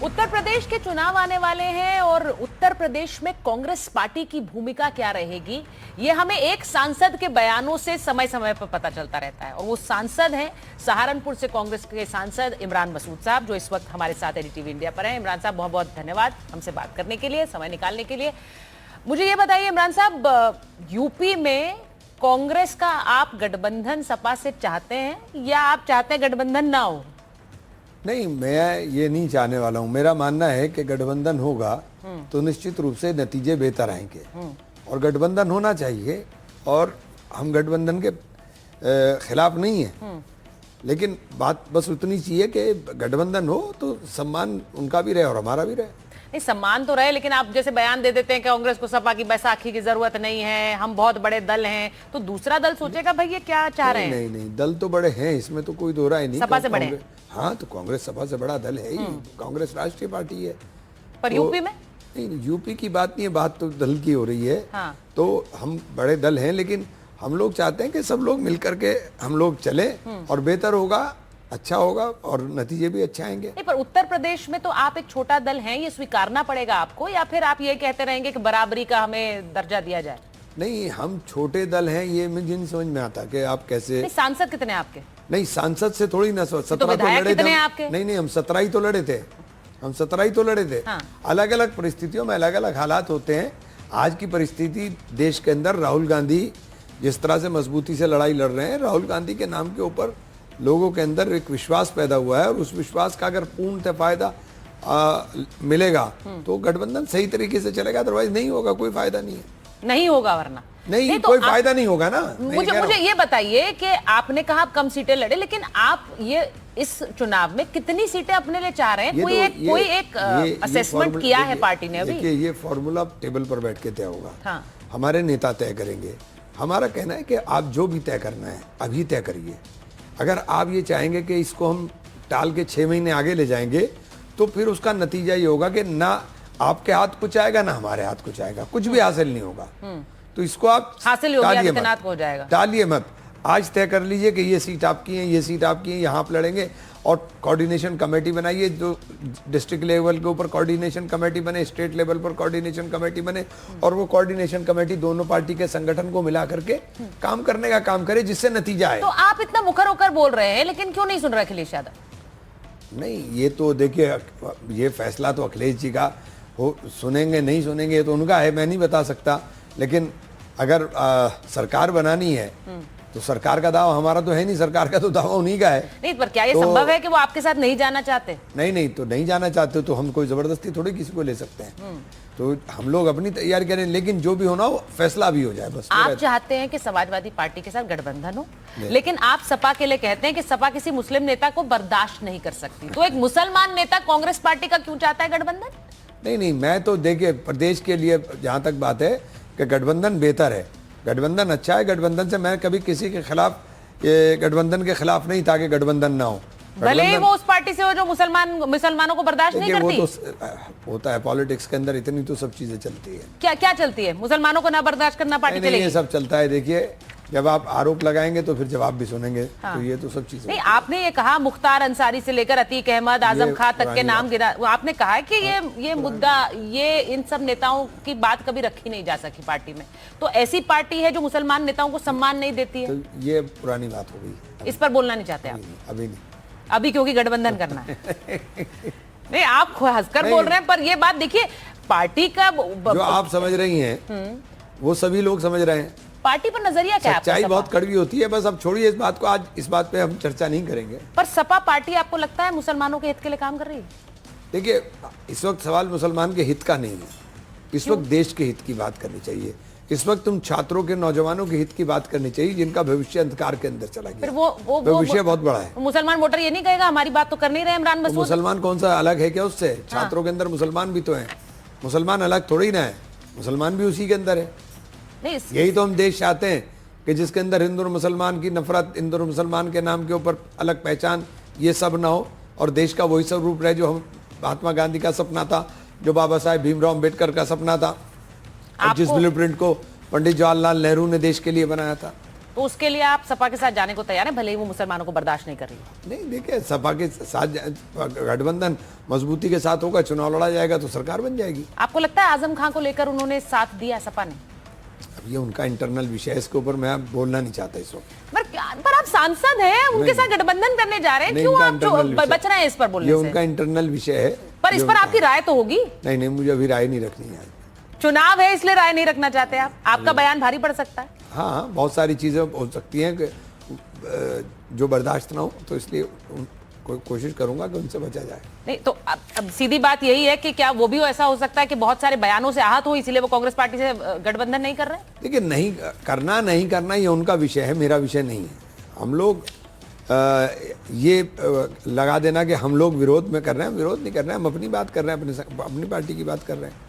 उत्तर प्रदेश के चुनाव आने वाले हैं और उत्तर प्रदेश में कांग्रेस पार्टी की भूमिका क्या रहेगी, ये हमें एक सांसद के बयानों से समय समय पर पता चलता रहता है। और वो सांसद हैं सहारनपुर से कांग्रेस के सांसद इमरान मसूद साहब, जो इस वक्त हमारे साथ एडीटीवी इंडिया पर हैं। इमरान साहब, बहुत बहुत धन्यवाद हमसे बात करने के लिए, समय निकालने के लिए। मुझे ये बताइए इमरान साहब, यूपी में कांग्रेस का आप गठबंधन सपा से चाहते हैं या आप चाहते हैं गठबंधन ना हो? नहीं, मैं ये नहीं चाहने वाला हूँ। मेरा मानना है कि गठबंधन होगा तो निश्चित रूप से नतीजे बेहतर आएंगे और गठबंधन होना चाहिए। और हम गठबंधन के खिलाफ नहीं है, लेकिन बात बस उतनी चाहिए कि गठबंधन हो तो सम्मान उनका भी रहे और हमारा भी रहे। नहीं, सम्मान तो रहे, लेकिन आप जैसे बयान दे देते हैं कि कांग्रेस को सपा की बैसाखी की जरूरत नहीं है, हम बहुत बड़े दल हैं, तो दूसरा दल सोचेगा भाई ये क्या चाह रहे हैं। नहीं नहीं, दल तो बड़े हैं, इसमें तो कोई दो राय नहीं। सपा से बड़े हैं। हाँ, तो कांग्रेस सपा से बड़ा दल है ही। कांग्रेस राष्ट्रीय पार्टी है। पर तो यूपी में नहीं, यूपी की बात नहीं है, बात तो दल की हो रही है। हाँ। तो हम बड़े दल हैं, लेकिन हम लोग चाहते हैं कि सब लोग मिलकर के हम लोग चले और बेहतर होगा, अच्छा होगा और नतीजे भी अच्छे आएंगे। नहीं, पर उत्तर प्रदेश में तो आप एक छोटा दल हैं, ये स्वीकारना पड़ेगा आपको, या फिर आप ये कहते रहेंगे कि बराबरी का हमें दर्जा दिया जाए? नहीं, हम छोटे दल हैं, ये मुझे नहीं समझ में आता कि आप कैसे। नहीं, सांसद कितने आपके? नहीं, सांसद से थोड़ी ना 17 तो विधायक लड़े कितने थे हैं आपके? नहीं, हम 17 ही तो लड़े थे। हम 17 ही तो लड़े थे। हाँ। अलग अलग परिस्थितियों में अलग अलग हालात होते हैं। आज की परिस्थिति देश के अंदर राहुल गांधी जिस तरह से मजबूती से लड़ाई लड़ रहे हैं, राहुल गांधी के नाम के ऊपर लोगों के अंदर एक विश्वास पैदा हुआ है और उस विश्वास का अगर पूर्णतः फायदा मिलेगा तो गठबंधन सही तरीके से चलेगा, अदरवाइज नहीं होगा, कोई फायदा नहीं है। नहीं होगा वरना नहीं तो कोई फायदा नहीं होगा ना। मुझे ये बताइए कि आपने कहा आप कम सीटें लड़े, लेकिन आप ये इस चुनाव में कितनी सीटें अपने लिए चाह रहे हैं? कोई एक असेसमेंट किया है पार्टी ने? अभी देखिए, ये फॉर्मूला टेबल पर बैठ के तय होगा। हाँ। हमारे नेता तय करेंगे। हमारा कहना है कि आप जो भी तय करना है अभी तय करिए। अगर आप ये चाहेंगे कि इसको हम टाल के 6 महीने आगे ले जाएंगे तो फिर उसका नतीजा ये होगा कि ना आपके हाथ कुछ आएगा ना हमारे हाथ कुछ आएगा, कुछ भी हासिल नहीं होगा। तो इसको आप हासिल हो गया, आदित्यनाथ को हो जाएगा। टालिए मत, आज तय कर लीजिए कि ये सीट आपकी है, ये सीट आपकी है, यहाँ आप लड़ेंगे। और कोऑर्डिनेशन कमेटी बनाइए, जो डिस्ट्रिक्ट लेवल के ऊपर कोऑर्डिनेशन कमेटी बने, स्टेट लेवल पर कोऑर्डिनेशन कमेटी बने, और वो कोऑर्डिनेशन कमेटी दोनों पार्टी के संगठन को मिला करके काम करने का काम करे जिससे नतीजा आए। तो आप इतना मुखर होकर बोल रहे हैं, लेकिन क्यों नहीं सुन रहे अखिलेश यादव? नहीं, ये तो देखिए, ये फैसला तो अखिलेश जी का हो, सुनेंगे नहीं सुनेंगे तो उनका है, मैं नहीं बता सकता। लेकिन अगर सरकार बनानी है तो सरकार का दावा हमारा तो है नहीं, सरकार का तो दावा उन्हीं का है। नहीं, पर क्या ये संभव है कि वो आपके साथ नहीं जाना चाहते? नहीं, तो नहीं जाना चाहते तो हम कोई जबरदस्ती थोड़ी किसी को ले सकते हैं। तो हम लोग अपनी तैयारी करें, लेकिन जो भी होना हो फैसला भी हो जाए बस। आप चाहते हैं कि समाजवादी पार्टी के साथ गठबंधन हो, लेकिन आप सपा के लिए कहते हैं कि सपा किसी मुस्लिम नेता को बर्दाश्त नहीं कर सकती, तो एक मुसलमान नेता कांग्रेस पार्टी का क्यों चाहता है गठबंधन? नहीं, मैं तो देखिए, प्रदेश के लिए जहां तक बात है कि गठबंधन बेहतर है, गठबंधन अच्छा है। गठबंधन से मैं कभी किसी के खिलाफ, गठबंधन के खिलाफ नहीं था कि गठबंधन ना हो। भले ही वो उस पार्टी से हो जो मुसलमानों को बर्दाश्त नहीं करती। वो तो होता है पॉलिटिक्स के अंदर, इतनी तो सब चीजें चलती है। क्या चलती है? मुसलमानों को ना बर्दाश्त करना पार्टी चलेगी? ये सब चलता है। देखिए, जब आप आरोप लगाएंगे तो फिर जवाब भी सुनेंगे। हाँ। तो ये तो सब चीजें नहीं, आपने ये कहा मुख्तार अंसारी से लेकर अतीक अहमद, आजम खां तक के नाम गिरा, आपने कहा है कि ये मुद्दा, ये इन सब नेताओं की बात कभी रखी नहीं जा सकी पार्टी में। तो ऐसी पार्टी है जो मुसलमान नेताओं को सम्मान नहीं देती है? तो ये पुरानी बात हो गई, इस पर बोलना नहीं चाहते आप? अभी नहीं, अभी क्योंकि गठबंधन करना है। नहीं, आप हंसकर बोल रहे हैं, पर ये बात देखिए, पार्टी का जो आप समझ रही हैं वो सभी लोग समझ रहे हैं। पार्टी पर नजरिया क्या है? सच्चाई बहुत कड़वी होती है। बस अब छोड़िए इस बात को, आज इस बात पे हम चर्चा नहीं करेंगे। पर सपा पार्टी आपको लगता है मुसलमानों के हित के लिए काम कर रही है? देखिए, इस वक्त सवाल मुसलमान के हित का नहीं है, इस वक्त देश के हित की बात करनी चाहिए। इस वक्त तुम छात्रों के, नौजवानों के हित की बात करनी चाहिए, जिनका भविष्य अंधकार के अंदर चला गया। वो भविष्य बहुत बड़ा है। मुसलमान वोटर ये नहीं कहेगा हमारी बात तो कर नहीं रहे इमरान मसूद? मुसलमान कौन सा अलग है क्या उससे? छात्रों के अंदर मुसलमान भी तो है, मुसलमान अलग थोड़ी ना है, मुसलमान भी उसी के अंदर है। यही तो हम देश चाहते हैं कि जिसके अंदर हिंदू और मुसलमान की नफरत, हिंदू और मुसलमान के नाम के ऊपर अलग पहचान, ये सब ना हो, और देश का वही स्वरूप रहे जो हम महात्मा गांधी का सपना था, जो बाबा साहेब भीमराव अम्बेडकर का सपना था, और जिस ब्लूप्रिंट को पंडित जवाहरलाल नेहरू ने देश के लिए बनाया था। तो उसके लिए आप सपा के साथ जाने को तैयार हैं, भले ही वो मुसलमानों को बर्दाश्त नहीं कर रही है? नहीं, देखिए, सपा के साथ गठबंधन मजबूती के साथ होगा, चुनाव लड़ा जाएगा तो सरकार बन जाएगी। आपको लगता है आजम खान को लेकर उन्होंने साथ दिया सपा ने? अब ये उनका इंटरनल विषय है, इसके ऊपर मैं बोलना नहीं चाहता इस वक्त। पर आप सांसद हैं, उनके साथ गठबंधन करने जा रहे हैं, क्यों आप बच रहे हैं इस पर बोलने से? ये उनका इंटरनल विषय है, पर इस पर आपकी राय तो होगी? नहीं, मुझे अभी राय नहीं रखनी है। चुनाव है इसलिए राय नहीं रखना चाहते आप? आपका बयान भारी पड़ सकता है। हाँ, बहुत सारी चीजें हो सकती हैं जो बर्दाश्त ना हो, तो इसलिए कोशिश करूंगा कि उनसे बचा जाए। नहीं तो अब सीधी बात यही है कि क्या वो भी ऐसा हो सकता है कि बहुत सारे बयानों से आहत हो, इसीलिए वो कांग्रेस पार्टी से गठबंधन नहीं कर रहे हैं? देखिए, नहीं करना ये उनका विषय है, मेरा विषय नहीं है। हम लोग ये लगा देना कि हम लोग विरोध में कर रहे हैं, विरोध नहीं कर रहे हैं, हम अपनी बात कर रहे हैं, अपनी पार्टी की बात कर रहे हैं।